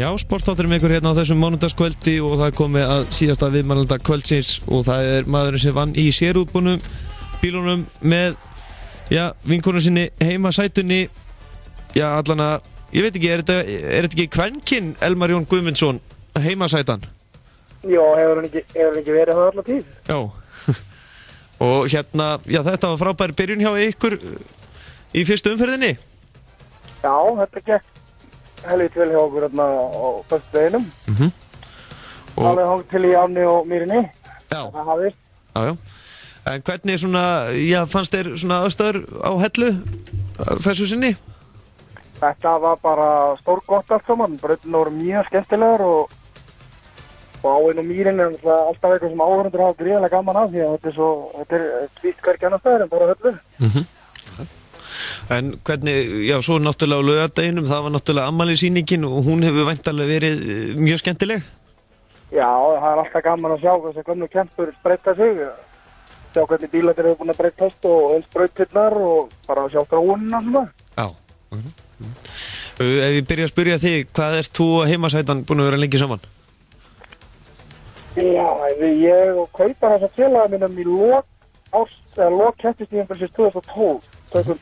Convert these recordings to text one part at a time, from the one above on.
Já, sportátturinn ykkur hérna á þessum mánudagskvöldi og það komið að síðasta viðmælanda kvöldsins og það maðurinn sem vann í sérútbúnum bílunum með, vinkonum sinni heima sætunni. Allan að, ég veit ekki, er þetta ekki kvenkinn Elmar Jón Guðmundsson heima sætan? Já, hefur hann ekki verið það alla tíð? Já, og hérna, þetta var frábær byrjun hjá ykkur í fyrstu umferðinni? Já, þetta gekk helviti vel hjá okkur hérna á föstu deginum. Alveg hótt til í ánni og mýrinni. Já. Það hafði. Já. En hvernig svona, fannst þér svona aðstæður á Hellu þessu sinni? Þetta var bara stórgott allt saman. Brautin voru mjög skemmtilegar og áinn og mýrin er alltaf eitthvað sem áhörundur hafa gríðarlega gaman af því að þetta er víst hvergi annar staðar en bara Hellu. En hvernig, svo náttúrulega á laugardeginum, það var náttúrulega afmælissýningin og hún hefur væntanlega verið mjög skemmtileg? Já, það er alltaf gaman að sjá þess að gömlu kempur breyta sig, sjá hvernig bílarnir eru búin að breytast og eins brautirnar og bara að sjá þróunina svona. Já. Ef ég byrja að spyrja þig, hvað ert þú og heimasætan búin að vera lengi saman? Já, ég og kaupa þessa félaga mínum í lok keppnistímabilsins 2012, tökum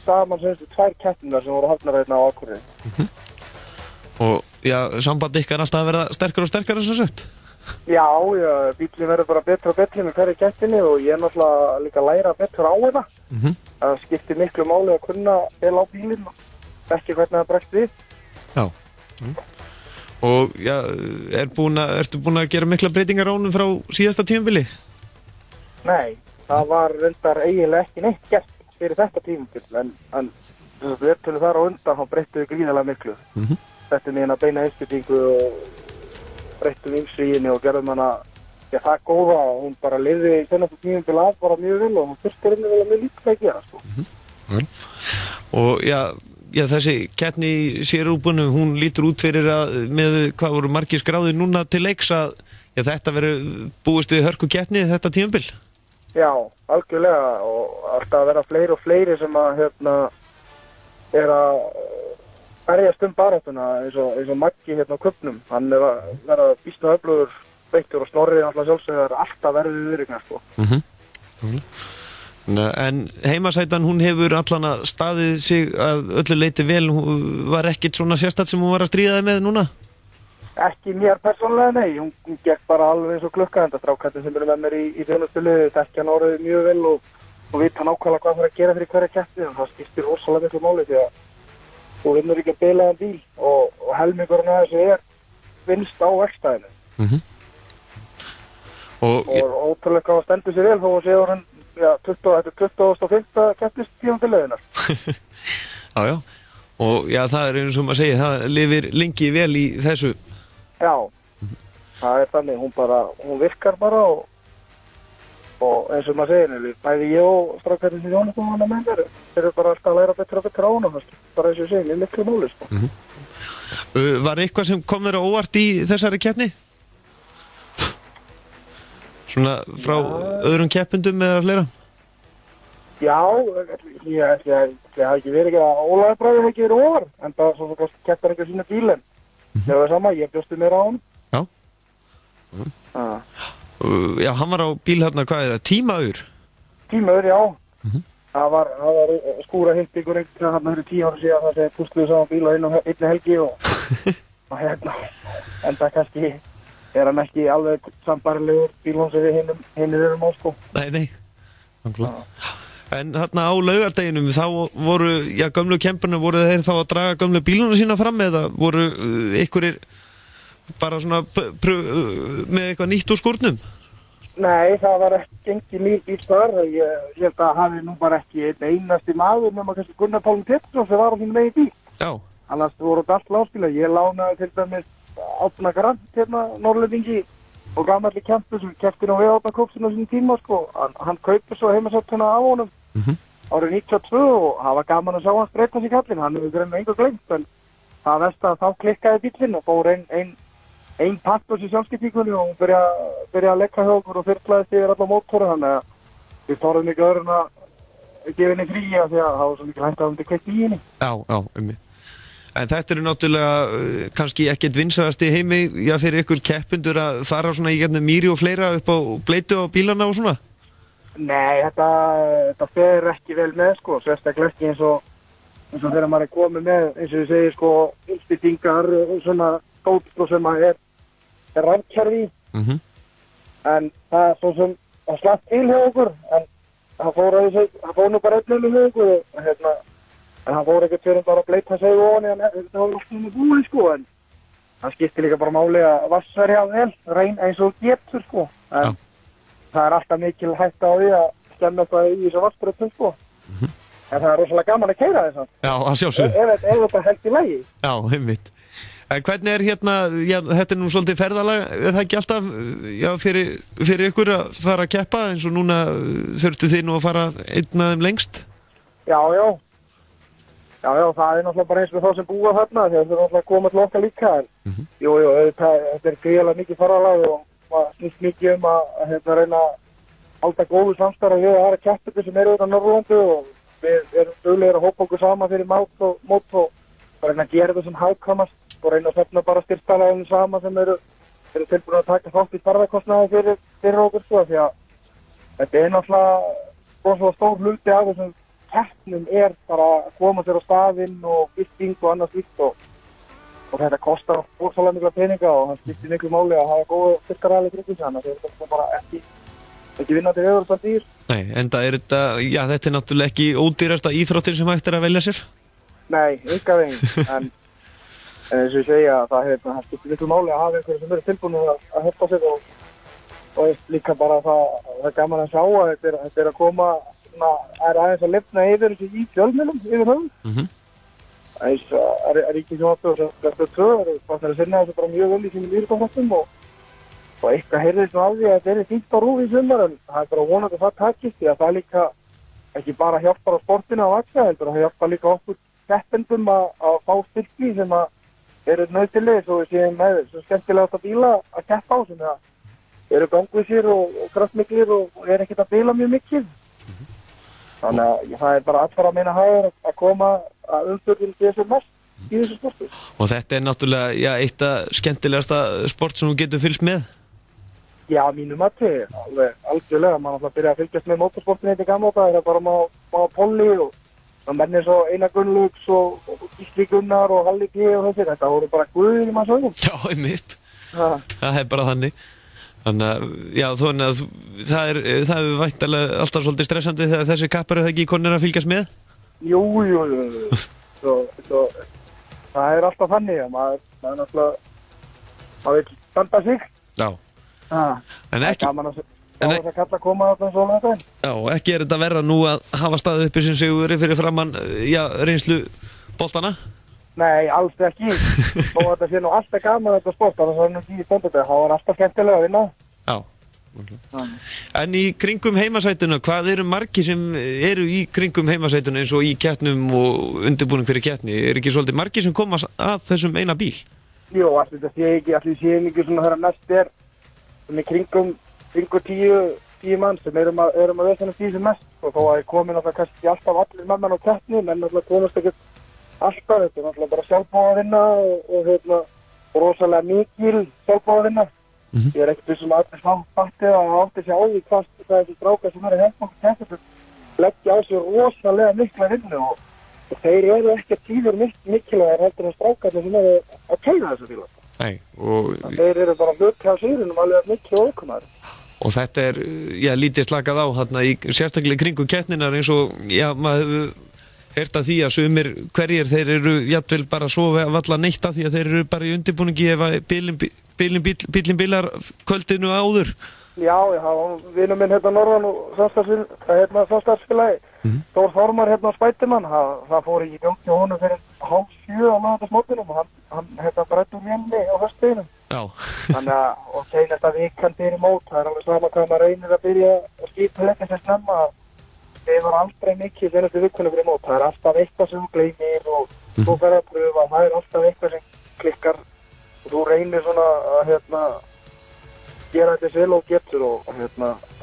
saman semstu 2 keppningar sem voru hafnar hérna á Akureyri. Og samband ykkar alltaf að verða sterkar og sterkar eins og sett? Já, bílinn verður bara betri og betri með hverju keppninni og ég er náttúrulega líka að læra betur á þetta. Það skiptir miklu máli að kunna vel á bílinn og ekki hvernig það bregst við. Já. Og ertu búin að gera mikla breytingar á honum frá síðasta tímabili? Nei, það var reyndar eiginlega ekki neitt gert fyrir þetta tímabil, en við til þar á undan þá breyttum við gríðarlega miklu. Settum við hérna beina einstýtingu og breyttum ýmsu í henni og gerðum hana það góða og hún bara lifði í þennast tímabil af bara mjög vel og hún þurfti henni vel að mjög lítið að gera, sko. Og þessi keppni í sérútbúnum, hún lítur út fyrir að með hvað voru margir skráðir núna til leiks að þetta verður búist við hörku keppni þetta tímabil? Já, algjörlega og alltaf að vera fleiri og fleiri sem að er að berjast baráttuna eins og Maggi á kubbnum. Hann er að vera býsna öflugur beittur og Snorri alltaf sjálfsögðar alltaf verður viðrykna, sko. En heimasætan, hún hefur allan að staðið sig að öllu leiti vel, var ekkert svona sérstætt sem hún var að stríða þig með núna? Ekki mér persónulega, nei. Hún gekk bara alveg eins og klukka. Þetta strákættin sem eru með mér í þjónustuliði, þekkja hann orðið mjög vel og vita nákvæmlega hvað það er að gera fyrir hverja keppni. Það skiptir rosalega miklu máli því að þú vinnur ekki að bilaðan bíl og helmingurinn af þessu vinnst á verkstæðinu. Og ótrúlega hvað stendur sér vel þó að séu hann 25. keppnistímabiliðinnar. Já. Og það er eins og maður segir, það lifir lengi vel í þessu. Já, það er þannig, hún virkar bara og eins og maður segir, bæði ég og strákarnir sem þjónustum hana með mér, eru bara alltaf að læra betur og betur á hana, bara eins og segir, miklu máli, sko. Var eitthvað sem kom þér á óvart í þessari keppni? Svona frá öðrum keppendum eða fleira? Já, ég haf ekki verið ekki að Ólafur hef ekki verið ofar, en það svo kannski keppar einhver sína bíl, en það var sama, ég bjósti mér á hann. Já, hann var á bíl hérna, hvað er það, Tímaur? Tímaur, já. Það var skúra hitt ykkur einhvern hann fyrir 10 ára síðan það sem pústluðu saman bíl á einni helgi og en það kannski hann ekki alveg sambarilegur bílum sem við hinnir erum á, sko. Nei. En þarna á laugardeginum, þá voru, gömlu kemparnir, voru þeir þá að draga gömlu bíluna sína fram eða voru einhverjir bara svona með eitthvað nýtt úr skúrnum? Nei, það var ekki engin nýr bíl þar. Ég held að hafi nú bara ekki einn einasti maður nema kannski Gunnar Pálmi Pettersson sem var á þínu megi bíl. Já. Annars voru þetta allt láspílar. Ég lánaði til dæmis Átna Grant Norrlendingi og gamalli kempur sem keppti nú við Átnakópsinn á sín tíma, sko. Hann kaupir svo heimasættina af honum árið 92 og það var gaman að sjá hans breyta sig kallinn. Hann hefur greinilega engu gleymt, en það veist að þá klikkaði bíllinn og fór ein partur í sjálfskiptingunni og hún byrjaði að leggja hjá okkur og þyrlaðist yfir alla mótora, þannig að við tórum ekki öðrun að gefa henni frí af því að það var svo mikið hægt að hún til kveikt í henni. Já, En þetta náttúrulega kannski ekkert vinsælasti heimi fyrir ykkur keppendur að fara svona í gegnum mýri og fleira upp á bleitu á bílana og svona? Nei, þetta fer ekki vel með sko, sérstaklega ekki eins og þegar maður komið með, eins og ég segi sko, innspýtingar og svona stótt sko sem að er rafkerfi. En það svo sem það slapp til hjá okkur, en það fór nú bara einn hjá okkur og en hann fór ekkert fyrir bara að bleita sig ofan en þetta var alltaf búið sko, en það skiptir líka bara máli að vassverja vel, reyn eins og getur sko, en það er alltaf mikil hætta á því að skemma eitthvað í þessu vassbreytum sko, en það er rosalega gaman að keyra þess að. Já, að sjálfsögðu. Ef þetta held í lagi. Já, einmitt. En hvernig þetta nú svolítið ferðalag, það ekki alltaf fyrir ykkur að fara að keppa eins og núna þurftu þið nú að fara einn af þeim lengst? Já, það er náttúrulega bara eins og þá sem búa þarna, þegar það er náttúrulega komað til okkar líka, en þetta er gríðarlega mikið farðalag og maður snýst mikið að reyna að halda góðu samstarf við aðra keppendur sem eru á Norðurlandi og við erum duglegir að hópa okkur saman fyrir mót og reyna að gera þetta sem hagkvæmast og reyna að stefna bara styrktalæðinu saman sem eru tilbúin að taka þátt í ferðakostnaði fyrir okkur sko, því að þetta er náttúrulega stór hluti af þessum keppnum er bara að koma sér á staðinn og byrting og annað slíkt og þetta kostar ótrúlega mikla peninga og það skiptir miklu máli að hafa góða styrktaræli kringum sig, annars þetta bara ekki vinnandi höfur samt dýr. Nei, enda þetta er náttúrulega ekki ódýrasta íþróttin sem hægt að velja sér? Nei, enga veginn, en eins og ég segja það skiptir miklu máli að hafa einhverju sem eru tilbúin að hjálpa sér og líka bara það er gaman að sjá að þetta er að koma er aðeins að lifna yfir þessu í fjölmiðlum yfir höfum. Eins að Ríkissjónvarpið og Stöð 2 eru fannst að sinna þessu bara mjög vel í sínum íþróttafréttum og eitthvað heyrðist nú af því að þetta er fínt á RÚV í sumar, en það er bara vonandi að það takist því að það líka ekki bara hjálpar á sportinu að vaxa, heldur það hjálpar líka okkur keppendum að fá styrki sem að eru nauðsynlegir svo við séum með svo skemmtilegasta bíla að keppa á sem eru gangvísir og kraftmiklir og ekkert að bíla mjög mikið. Þannig að það er bara allra að meina hagur að koma að umfjörðin þessu mest í þessu sportu. Og þetta er náttúrulega eitt af skemmtilegasta sport sem þú getur fylgst með? Já, mínu mati, algjörlega. Man alltaf byrja að fylgjast með motorsportinu þetta gamla þetta, það er bara má Polly og það mennir svo Einar Gunnlaugs og Gísli Gunnar og Halli G og þessi, þetta voru bara guðir í manns augum. Já, einmitt. Það er bara þannig. Þannig að það er væntanlega alltaf svolítið stressandi þegar þessi kappar eru ekki konir að fylgjast með? Jú. Það er alltaf þannig að maður náttúrulega vil standa sig. Já. En ekki gaman að kalla að koma á svona þetta. Já, ekki er þetta verra nú að hafa staðið uppi sem sigur fyrir framan reynslu boltana? Nei, alls ekki. Og þetta sé nú alltaf gaman þetta sport, þannig að það er nú ekki í stundum. Það var alltaf skemmtilega að vinna. Já. En í kringum heimasætuna, hvað eru margir sem eru í kringum heimasætuna eins og í keppnum og undirbúning fyrir keppni? Er ekki svolítið margir sem koma að þessum eina bíl? Jú, allir sé ekki svona þegar næst er í kringum 10 mann sem erum að veðsana því sem mest og þó að ég komin að það kannski alltaf allir með mann á keppni, menn alltaf komast ekkert alltaf, þetta er náttúrulega bara sjálfbóðavinna og rosalega mikil sjálfbóðavinna. Ég er ekkert sem að allir fattið að átti sig á því hvað þessi strákar sem eru að hjálpa okkur keppnir leggja á sig rosalega mikla vinnu og þeir eru ekkert tíður mikilvægir heldur en strákarnir sem eru að keyra þessu bíla. Nei, og þeir eru bara hluti á sýrunum alveg mikil ókomar. Og þetta er, lítið slakað á þarna í sérstaklega kringum keppninar eins og, maður hefur heyrt af því að sumir hverjir þeir eru jafnvel bara svo valla neitt af því að þeir eru bara í undirbúningi ef að bílinn bílar kvöldinu áður. Já, vinur minn norðan og samstarfsfélagi Þór Þormar á Spætimann, það fór ekki gangi á honum fyrir 6:30 á laugardagmorgninum og hann bræddi úr mjölni á föstudeginum. Já. Þannig að, og seinasta vikan fyrir mót, það er alveg sama hvað maður reynir að byrja að skipa þetta sem snemma, það var aldrei mikið senastu vikunum fyrir mót, það er alltaf eitthvað sem þú gleymir og þú fer að pröfa, það er alltaf eitthvað sem klikkar og þú reynir svona að gera þetta vel og getur og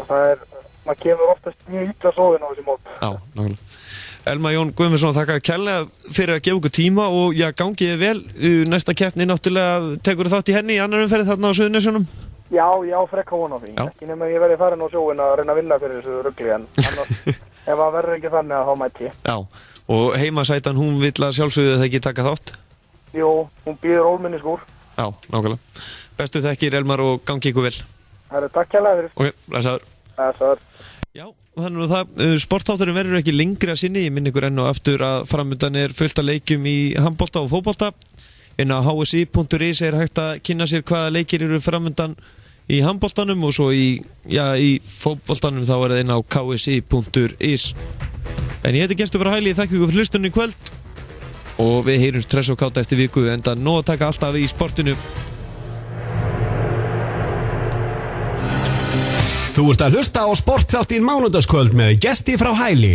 það er, maður kemur oftast mjög illa sofin á þessi mót. Já, nákvæmlega. Elmar Jón Guðmundsson, þakka kærlega fyrir að gefa okkur tíma og já, gangi þið vel. Næsta keppni náttúrulega tekur þátt í henni í annar umferð þarna á Suðurnesjunum. Já, frekka von á því. Ekki nema ég verði farin á sjóin að reyna að vinna fyrir þessu rugli, en annars ef það verður ekki þannig að þá mæti. Já, og heimasætan hún vill að sjálfsögðu það ekki taka þátt? Jú, hún býður ólminni skúr. Já, nákvæmlega. Bestu þekkir Elmar og gangi ykkur vel. Herru, takk kærlega fyrir. Ok, blessaður. Blessaður. Já, og þannig að það, sportþátturinn verður ekki lengri að sinni. Ég minn ykkur enn og aftur að framundan fullt af leikjum í handbolta og fótbolta. Inn á hsi.is hægt að kynna sér hvaða leikir eru framundan í handboltanum og svo í fótboltanum þá það inn á hsi.is. En ég heiti Gestur frá Hæli, þakka ykkur fyrir hlustunni í kvöld og við heyrumst stress og káta eftir viku, enda nóg að taka alltaf í sportinu. Þú ert að hlusta á sportþáttinn Mánudagskvöld með Gesti frá Hæli.